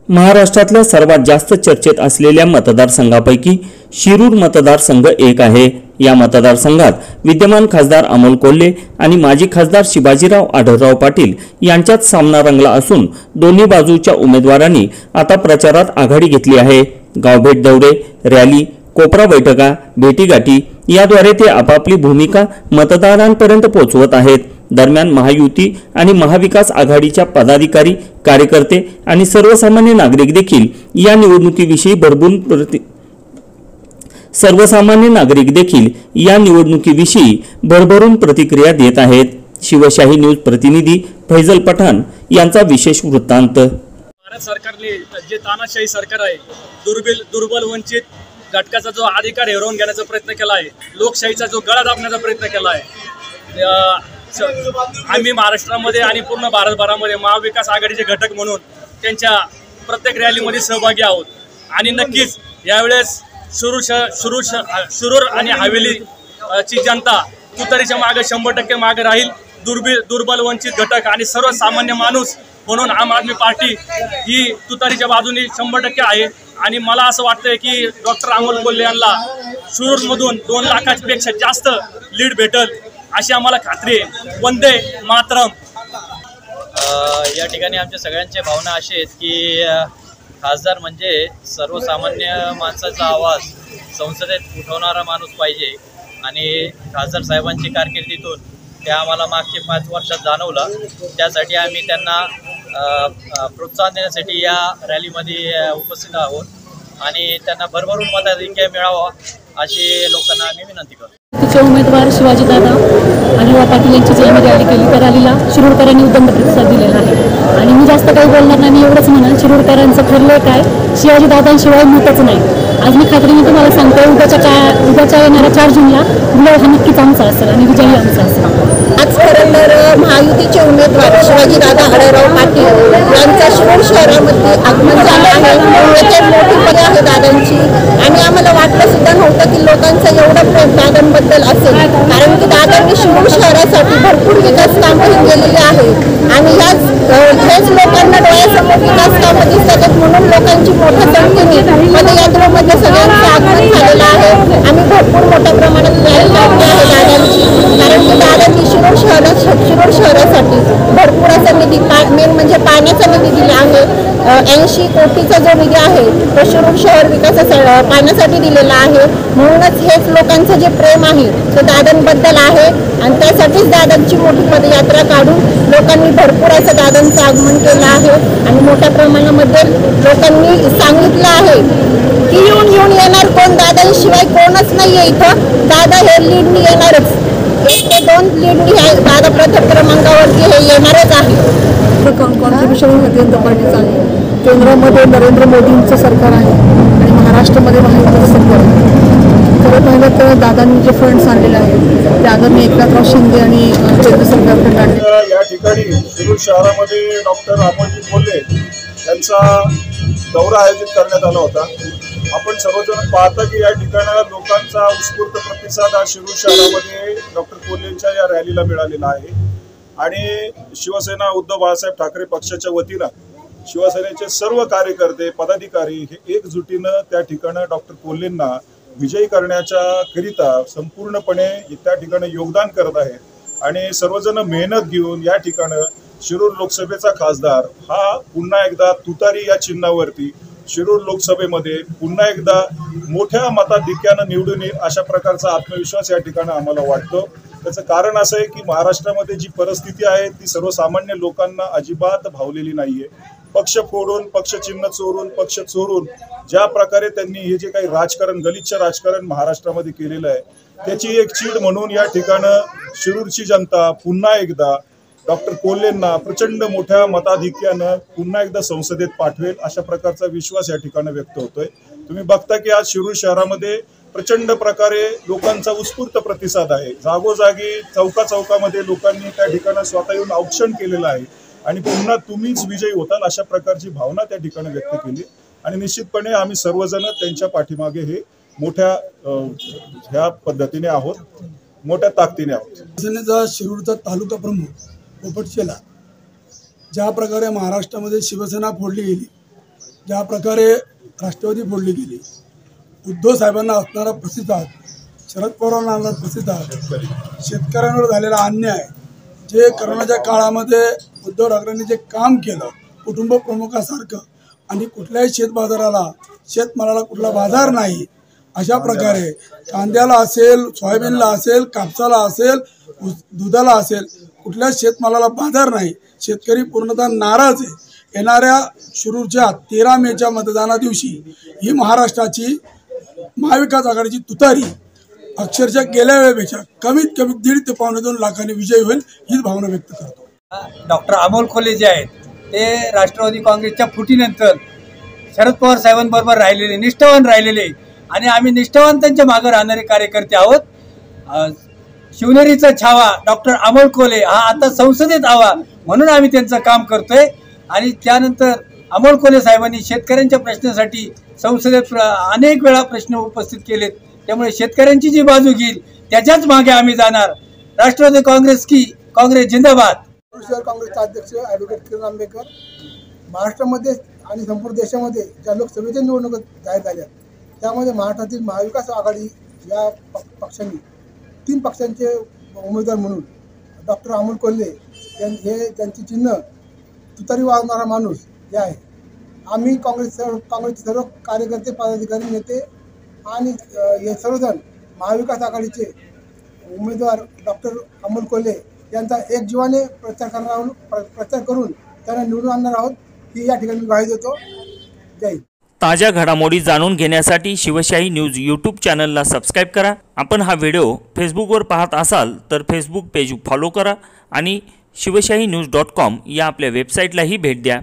महाराष्ट्रातल्या सर्वात जास्त चर्चेत असलेल्या मतदारसंघापैकी शिरूर मतदारसंघ एक आहे। या मतदारसंघात विद्यमान खासदार अमोल कोल्हे आणि माजी खासदार शिवाजीराव आढळराव पाटील यांच्यात सामना रंगला असून दोन्ही बाजूच्या उमेदवारांनी आता प्रचारात आघाडी घेतली आहे। गावभेट दौरे, रॅली, कोपरा बैठका, भेटीगाठी याद्वारे ते आपापली भूमिका मतदारांपर्यंत पोहोचवत आहेत। दरम्यान महायुती आणि महाविकास आघाडीच्या पदाधिकारी, कार्यकर्ते आणि सर्वसामान्य नागरिक देखील या निवडणुकीविषयी भरभरून प्रतिक्रिया देत आहेत। शिवशाही न्यूज प्रतिनिधी फैजल पठाण यांचा विशेष वृत्तांत। भारत सरकारने जे तानाशाही सरकार आहे, दुर्बल वंचित घटकाचा जो अधिकार हिरावून घेण्याचा प्रयत्न केला आहे, लोकशाहीचा जो गळा दाबण्याचा प्रयत्न केला आहे। आम्ही महाराष्ट्रामध्ये आणि पूर्ण भारतभरामध्ये महाविकास आघाडीचे घटक म्हणून त्यांच्या प्रत्येक रॅलीमध्ये सहभागी आहोत आणि नक्कीच यावेळेस शिरूर आणि हवेलीची जनता तुतारीच्या मागे 100% मागे राहील। दुर्बल वंचित घटक आणि सर्वसामान्य माणूस म्हणून आम आदमी पार्टी ही तुतारीच्या बाजूने 100% आहे आणि मला असं वाटतंय की डॉक्टर अमोल कोल्हे यांना शिरूरमधून 2 लाखापेक्षा जास्त लीड भेटल अशी आम्हाला खात्री आहे। वंदे मातरम। या ठिकाणी आमच्या सगळ्यांच्या भावना अशी आहेत की खासदार म्हणजे सर्वसामान्य माणसाचा आवाज संसदेत उठवणारा माणूस पाहिजे आणि खासदार साहेबांची कारकिर्दीतून ते आम्हाला मागचे 5 वर्षात जाणवलं। त्यासाठी आम्ही त्यांना प्रोत्साहन देण्यासाठी या रॅलीमध्ये उपस्थित आहोत आणि त्यांना भरभरून मताधिक्य मिळावा अशी लोकांना आम्ही विनंती करतो। तिचे उमेदवार शिवाजीदादा आढळराव पाटील यांची जी आम्ही रॅली केली त्या रॅलीला शिरूरकरांनी उदंड प्रतिसाद दिलेला आहे आणि मी जास्त काही बोलणार नाही। मी एवढंच म्हणेन, शिरूरकरांचं ठरलं काय, शिवाजीदादांशिवाय मूतच नाही। आज मी खात्रीने तुम्हाला सांगते, उद्याच्या येणाऱ्या 4 जूनला गुलाब हा नक्कीच आमचा असेल आणि विजयी आमचा असेल। आज खरं तर महायुतीचे उमेदवार शिवाजीदादा आढळराव पाटील यांचा शिरूर शहरामध्ये आगमन झालं आहे। याची मोठी पदवी आहे दादांची आणि आम्हाला वाटलं सुद्धा नव्हतं की लोकांचं एवढं प्रेम दादांबद्दल असेल, कारण की दादांनी शिरूर शहरासाठी भरपूर विकास कामं केलेली आहे आणि हेच लोकांना डोळ्यासमोर विकास कामं दिसतात म्हणून लोकांची मोठ्या संख्येने पदयात्रेमध्ये सगळ्यांचं आगमन झालेलं आहे। आम्ही भरपूर मोठ्या प्रमाणात रॅली काढली आहे दादांची, कारण की दादांनी शिरूर शहरासाठी भरपूर असा निधी, मेन म्हणजे पाण्याचा निधी दिला आहे। 80 कोटीचा जो निधी आहे तो शिरूर शहर विकासासाठी पाण्यासाठी दिलेला आहे। म्हणूनच हेच लोकांचं जे प्रेम आहे ते दादांबद्दल आहे आणि त्यासाठीच दादांची मोठी पदयात्रा काढून लोकांनी भरपूर असं दादांचं आगमन केलं आहे आणि मोठ्या प्रमाणामध्ये लोकांनी सांगितलं आहे की येऊन येणार कोण, दादांशिवाय कोणच नाहीये इथं, दादा हे लीडनी येणारच, 1 ते 2 लीडनी दादा प्रथम क्रमांकावरती हे येणारच आहे। कॉन्ट्रिब्युशन भारतीय जनता पार्टीचं आहे, केंद्रामध्ये नरेंद्र मोदींचं सरकार आहे आणि महाराष्ट्रामध्ये महायुतीचं सरकार आहे। खरं पाहिलं तर दादांनी जे फंड्स आणलेले आहेत ते आदरणीय एकनाथराव शिंदे आणि केंद्र सरकारकडे आणले। या ठिकाणी शिरूर शहरामध्ये डॉक्टर अमोल कोल्हे यांचा दौरा आयोजित करण्यात आला होता। आपण सर्वजण पाहता की या ठिकाणी लोकांचा उत्स्फूर्त प्रतिसाद हा शिरूर शहरामध्ये डॉक्टर कोल्हेंच्या या रॅलीला मिळालेला आहे आणि शिवसेना उद्धव बाळासाहेब ठाकरे पक्षाच्या वतीनं शिवसेनेचे सर्व कार्यकर्ते, पदाधिकारी हे एकजुटीनं त्या ठिकाणी डॉक्टर कोल्हेंना विजयी करण्याच्या करिता संपूर्णपणे त्या ठिकाणी योगदान करत आहेत आणि सर्वजण मेहनत घेऊन या ठिकाणी शिरूर लोकसभेचा खासदार हा पुन्हा एकदा तुतारी या चिन्हावरती शिरूर लोकसभेमध्ये पुन्हा एकदा मोठ्या मताधिक्यानं निवडून येईल अशा प्रकारचा आत्मविश्वास या ठिकाणी आम्हाला वाटतो। त्याचं कारण असं आहे की महाराष्ट्रामध्ये जी परिस्थिती आहे ती सर्वसामान्य लोकांना अजिबात भावलेली नाहीये। पक्ष फोडून, पक्षचिन्ह चोरून, पक्ष चोरून ज्या प्रकारे त्यांनी हे जे काही राजकारण, गलिच्छ राजकारण महाराष्ट्रामध्ये केलेलं आहे त्याची एक चीड म्हणून या ठिकाणी शिरूरची जनता पुन्हा एकदा डॉक्टर कोल्हेंना प्रचंड मोठ्या मताधिक्यानं पुन्हा एकदा संसदेत पाठवेल अशा प्रकारचा विश्वास या ठिकाणी व्यक्त होतोय। तुम्ही बघता की आज शिरूर शहरामध्ये प्रचंड प्रकारे लोकांचा उत्स्फूर्त प्रतिसाद आहे। जागोजागी चौकामध्ये लोकांनी त्या ठिकाणी स्वतः येऊन औक्षण केलेलं आहे आणि पुन्हा तुम्हीच विजयी होताल अशा प्रकारची भावना त्या ठिकाणी व्यक्त केली आणि निश्चितपणे आम्ही सर्वजण त्यांच्या पाठीमागे हे मोठ्या ह्या पद्धतीने आहोत, मोठ्या ताकदीने आहोत। शिरूरचा तालुका प्रमुख पोपट शेला ज्या प्रकारे महाराष्ट्रामध्ये शिवसेना फोडली गेली ज्या प्रकारे राष्ट्रवादी फोडली गेली, उद्धव साहेबांना असणारा प्रतिसाद, शरद पवारांना असणारा प्रतिसाद, शेतकऱ्यांवर झालेला अन्याय, जे करोनाच्या काळामध्ये उद्धव ठाकरेंनी जे काम केलं कुटुंब प्रमुखासारखं, आणि कुठल्याही शेतबाजाराला शेतमालाला कुठला बाजार नाही, अशा प्रकारे कांद्याला असेल, सोयाबीनला असेल, कापसाला असेल, दुधाला असेल, कुठल्याच शेतमालाला बाजार नाही. शेतकरी पूर्णतः नाराज आहे. येणाऱ्या शिरूरच्या 13 मेच्या मतदाना दिवशी ही महाराष्ट्राची महाविकास आघाडीची तुतारी अक्षरशः गेल्या वेळेपेक्षा कमीत कमी 1.5 ते 2.25 लाखांनी विजयी होईल, हीच भावना व्यक्त करतो. डॉक्टर अमोल कोल्हे जे आहेत ते राष्ट्रवादी काँग्रेसच्या फुटीनंतर शरद पवार साहेबांबरोबर राहिलेले, निष्ठावान राहिलेले, आणि आम्ही निष्ठावान त्यांच्या मागे राहणारे कार्यकर्ते आहोत. शिवनेरीचा छावा डॉक्टर अमोल कोल्हे हा आता संसदेत आवा म्हणून आम्ही त्यांचं काम करतोय. आणि त्यानंतर अमोल कोल्हे साहेबांनी शेतकऱ्यांच्या प्रश्नासाठी संसदेत अनेक वेळा प्रश्न उपस्थित केलेत. त्यामुळे शेतकऱ्यांची जी बाजू घेईल त्याच्याच मागे आम्ही जाणार. राष्ट्रवादी काँग्रेस जिंदाबाद. शहर काँग्रेसचे अध्यक्ष ॲडव्होकेट किरण आंबेकर, महाराष्ट्रामध्ये आणि संपूर्ण देशामध्ये ज्या लोकसभेच्या निवडणुका जाहीर झाल्या त्यामध्ये महाराष्ट्रातील महाविकास आघाडी या पक्षांनी 3 पक्षांचे उमेदवार म्हणून डॉक्टर अमोल कोल्हे हे त्यांची चिन्ह तुतारी वाजवणारा माणूस जे आहे. आम्ही काँग्रेसचे सर्व कार्यकर्ते, पदाधिकारी, नेते आणि हे सर्वजण महाविकास आघाडीचे उमेदवार डॉक्टर अमोल कोल्हे यांचा एकजीवाने प्रचार करून त्यांना निवडून आणणार आहोत, ही या ठिकाणी ग्वाही देतो. जय हिंद. ताज्या घडामोडी जाणून घेण्यासाठी शिवशाही न्यूज यूट्यूब चॅनलला सबस्क्राईब करा. आपण हा व्हिडिओ फेसबुकवर पाहत असाल तर फेसबुक पेज फॉलो करा आणि शिवशाही न्यूज.com या आपल्या वेबसाईटलाही भेट द्या.